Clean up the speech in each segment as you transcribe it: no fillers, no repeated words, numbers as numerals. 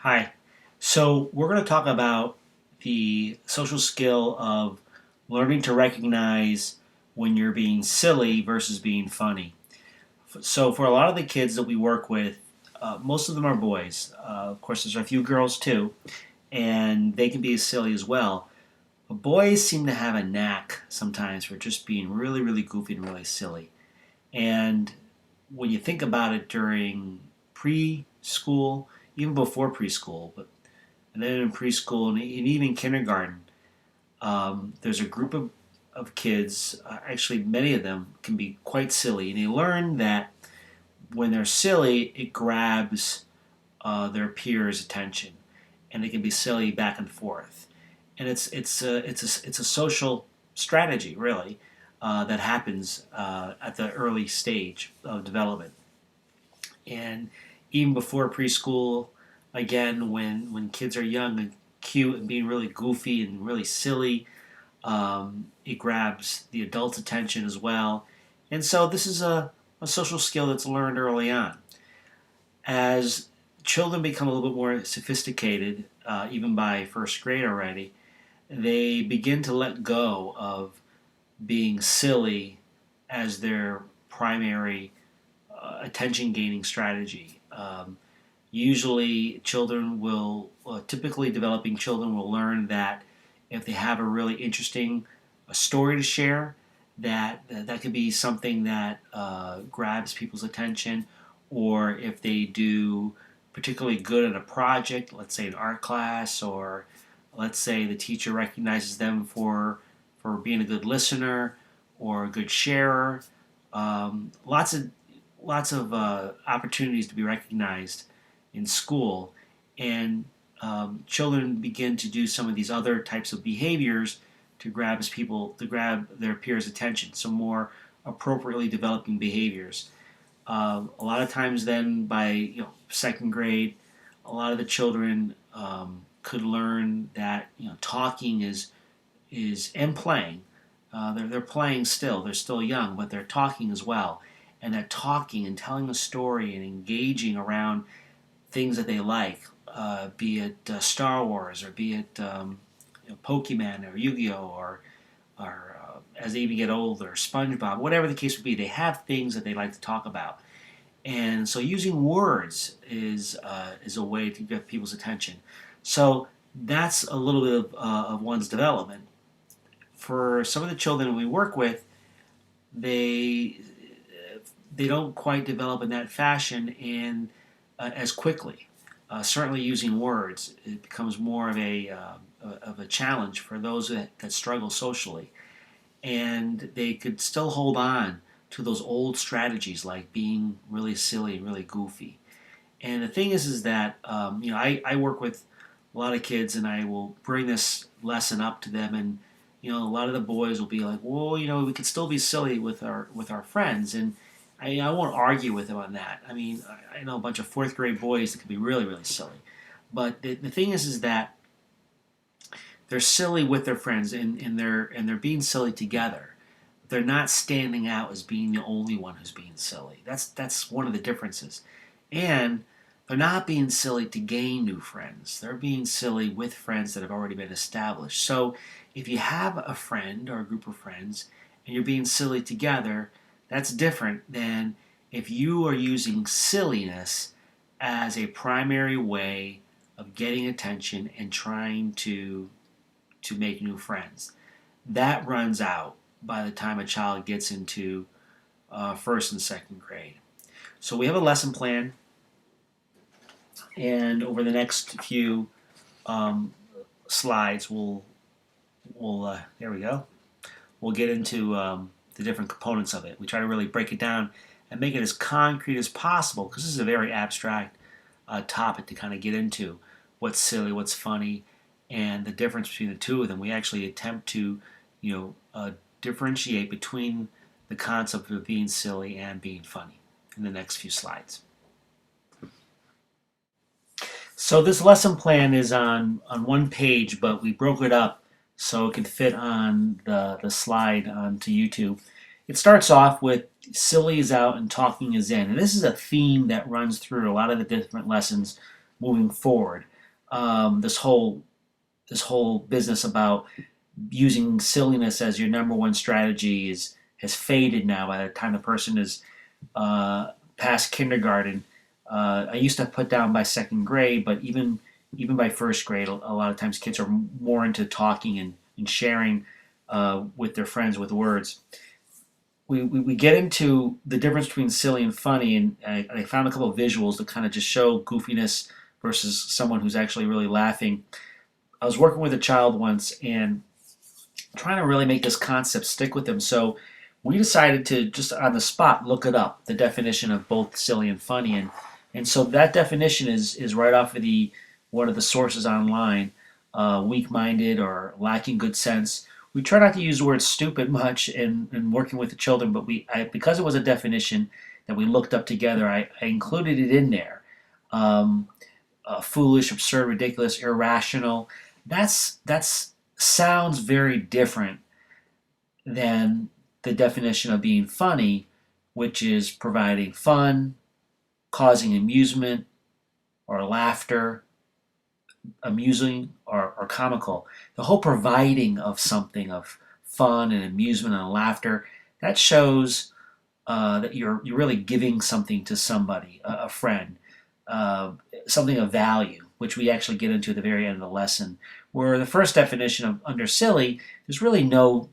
Hi. So we're going to talk about the social skill of learning to recognize when you're being silly versus being funny. So for a lot of the kids that we work with, most of them are boys. Of course, there's a few girls too, and they can be silly as well. But boys seem to have a knack sometimes for just being really, really goofy and really silly. And when you think about it during preschool, even before preschool, but and then in preschool and even kindergarten, there's a group of kids, actually many of them can be quite silly, and they learn that when they're silly, it grabs their peers' attention, and they can be silly back and forth. And it's a social strategy, really, that happens at the early stage of development. And even before preschool, again, when kids are young and cute and being really goofy and really silly, it grabs the adult's attention as well. And so this is a social skill that's learned early on. As children become a little bit more sophisticated, even by first grade already, they begin to let go of being silly as their primary attention gaining strategy. Usually, typically developing children will learn that if they have a really interesting story to share, that could be something that grabs people's attention, or if they do particularly good at a project, let's say an art class, or let's say the teacher recognizes them for being a good listener or a good sharer. Lots of opportunities to be recognized in school, and children begin to do some of these other types of behaviors to grab their peers' attention. Some more appropriately developing behaviors. A lot of times, then by second grade, a lot of the children could learn that talking is and playing. They're playing still. They're still young, but they're talking as well. And that talking and telling a story and engaging around things that they like, be it Star Wars or be it Pokemon or Yu-Gi-Oh or as they even get older, SpongeBob, whatever the case would be, they have things that they like to talk about. And so using words is a way to get people's attention. So that's a little bit of one's development. For some of the children we work with, they they don't quite develop in that fashion and as quickly. Certainly, using words, it becomes more of a challenge for those that struggle socially, and they could still hold on to those old strategies like being really silly and really goofy. And the thing is that I work with a lot of kids, and I will bring this lesson up to them, and a lot of the boys will be like, "Well, we could still be silly with our friends," and I won't argue with them on that. I mean, I know a bunch of fourth grade boys that can be really really silly, but the thing is that they're silly with their friends, and they're being silly together. They're not standing out as being the only one who's being silly. That's one of the differences. And they're not being silly to gain new friends. They're being silly with friends that have already been established. So if you have a friend or a group of friends and you're being silly together, that's different than if you are using silliness as a primary way of getting attention and trying to make new friends. That runs out by the time a child gets into first and second grade. So we have a lesson plan, and over the next few um, slides, we'll there we go. We'll get into the different components of it. We try to really break it down and make it as concrete as possible because this is a very abstract topic to kind of get into. What's silly, what's funny, and the difference between the two of them. We actually attempt to, differentiate between the concept of being silly and being funny in the next few slides. So this lesson plan is on one page, but we broke it up so it can fit on the slide onto YouTube. It starts off with silly is out and talking is in. And this is a theme that runs through a lot of the different lessons moving forward. This whole business about using silliness as your number one strategy has faded now. By the time the person is past kindergarten, I used to put down by second grade, but even by first grade, a lot of times kids are more into talking and sharing with their friends with words. We get into the difference between silly and funny, and I found a couple of visuals that kind of just show goofiness versus someone who's actually really laughing. I was working with a child once and trying to really make this concept stick with them. So we decided to just on the spot look it up, the definition of both silly and funny, and so that definition is right off of the one of the sources online, weak-minded or lacking good sense. We try not to use the word stupid much in working with the children, but because it was a definition that we looked up together, I included it in there. Um, Foolish, absurd, ridiculous, irrational. That's sounds very different than the definition of being funny, which is providing fun, causing amusement or laughter, amusing or comical. The whole providing of something of fun and amusement and laughter that shows that you're really giving something to somebody, a friend, uh, something of value, which we actually get into at the very end of the lesson. Where the first definition of under silly, there's really no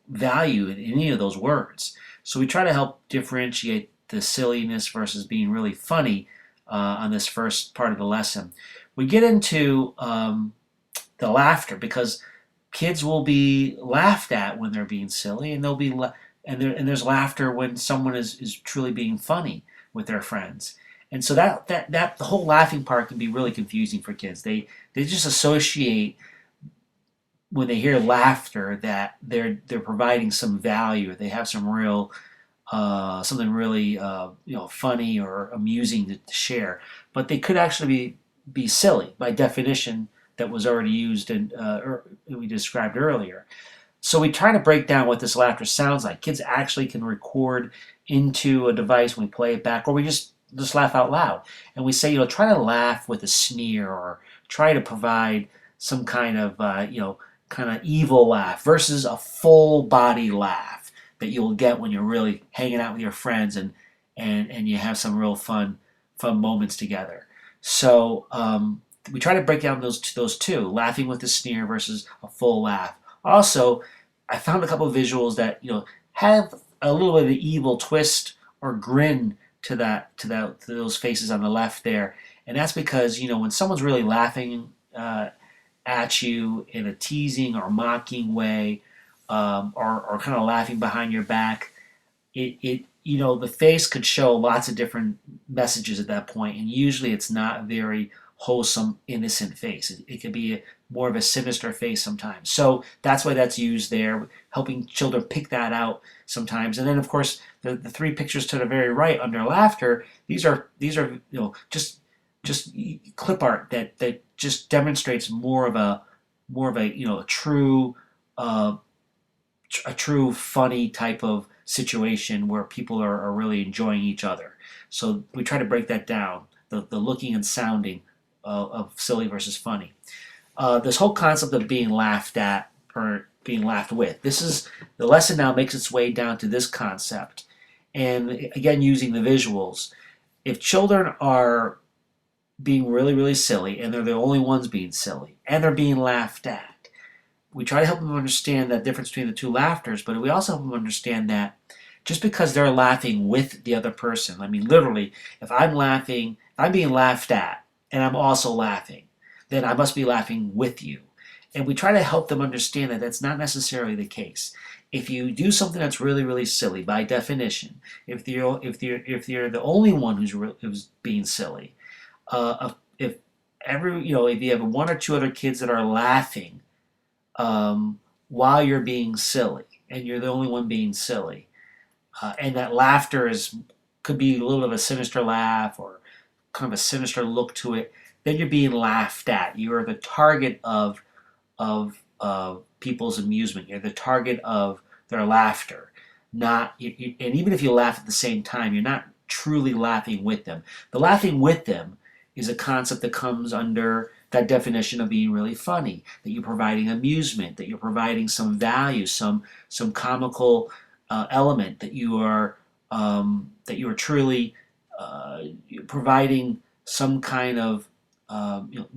value in any of those words. So we try to help differentiate the silliness versus being really funny on this first part of the lesson. We get into the laughter because kids will be laughed at when they're being silly, and and there's laughter when someone is truly being funny with their friends. And so that the whole laughing part can be really confusing for kids. They just associate when they hear laughter that they're providing some value, or they have some real something really funny or amusing to share. But they could actually be silly by definition that was already used and we described earlier. So we try to break down what this laughter sounds like. Kids actually can record into a device when we play it back, or we just laugh out loud. And we say, try to laugh with a sneer, or try to provide some kind of, kind of evil laugh versus a full body laugh that you'll get when you're really hanging out with your friends and you have some real fun moments together. So we try to break down those two, laughing with a sneer versus a full laugh. Also, I found a couple of visuals that have a little bit of an evil twist or grin to those faces on the left there, and that's because when someone's really laughing at you in a teasing or mocking way, or kind of laughing behind your back, the face could show lots of different messages at that point, and usually it's not a very wholesome, innocent face. It could be more of a sinister face sometimes. So that's why that's used there, helping children pick that out sometimes. And then of course the three pictures to the very right under laughter, these are just clip art that just demonstrates more of a uh, a true funny type of situation where people are really enjoying each other. So we try to break that down, the looking and sounding of silly versus funny. This whole concept of being laughed at or being laughed with. This is the lesson now makes its way down to this concept. And again, using the visuals. If children are being really, really silly and they're the only ones being silly and they're being laughed at, we try to help them understand that difference between the two laughters, but we also help them understand that just because they're laughing with the other person, I mean, literally, if I'm being laughed at and I'm also laughing, then I must be laughing with you. And we try to help them understand that that's not necessarily the case. If you do something that's really, really silly, by definition, if you're the only one who's being silly, if if you have one or two other kids that are laughing while you're being silly, and you're the only one being silly, and that laughter could be a little bit of a sinister laugh or kind of a sinister look to it, then you're being laughed at. You are the target of people's amusement. You're the target of their laughter. And even if you laugh at the same time, you're not truly laughing with them. The laughing with them is a concept that comes under that definition of being really funny, that you're providing amusement, that you're providing some value, some comical element, that you are truly providing some kind of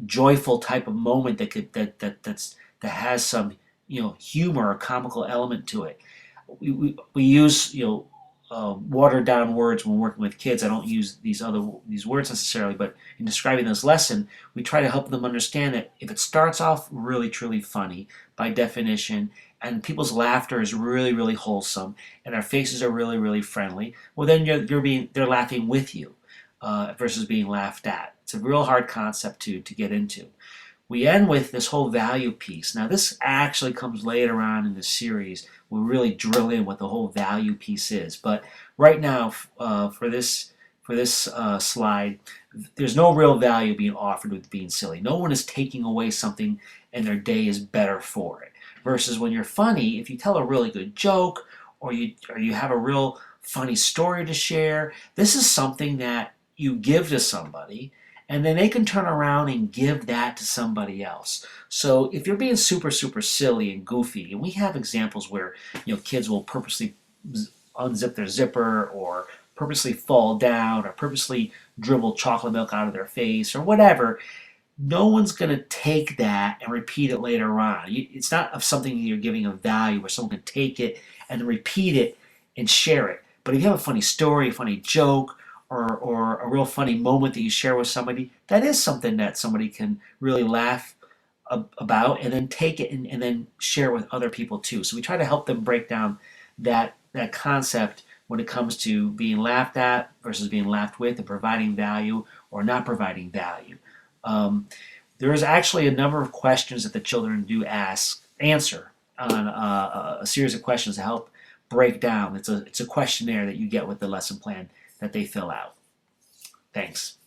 joyful type of moment that has some humor or comical element to it. We use watered down words when working with kids. I don't use these words necessarily, but in describing this lesson, we try to help them understand that if it starts off really truly funny by definition, and people's laughter is really really wholesome, and their faces are really really friendly, well then they're laughing with you versus being laughed at. It's a real hard concept to get into. We end with this whole value piece. Now this actually comes later on in the series. We'll really drill in what the whole value piece is. But right now, for this slide, there's no real value being offered with being silly. No one is taking away something and their day is better for it. Versus when you're funny, if you tell a really good joke or you have a real funny story to share, this is something that you give to somebody, and then they can turn around and give that to somebody else. So if you're being super, super silly and goofy, and we have examples where kids will purposely unzip their zipper, or purposely fall down, or purposely dribble chocolate milk out of their face, or whatever, no one's going to take that and repeat it later on. It's not of something you're giving a value where someone can take it and repeat it and share it. But if you have a funny story, a funny joke, or a real funny moment that you share with somebody, that is something that somebody can really laugh about and then take it and then share with other people too. So we try to help them break down that concept when it comes to being laughed at versus being laughed with, and providing value or not providing value. There is actually a number of questions that the children do answer on a series of questions to help break down. It's a questionnaire that you get with the lesson plan that they fill out. Thanks.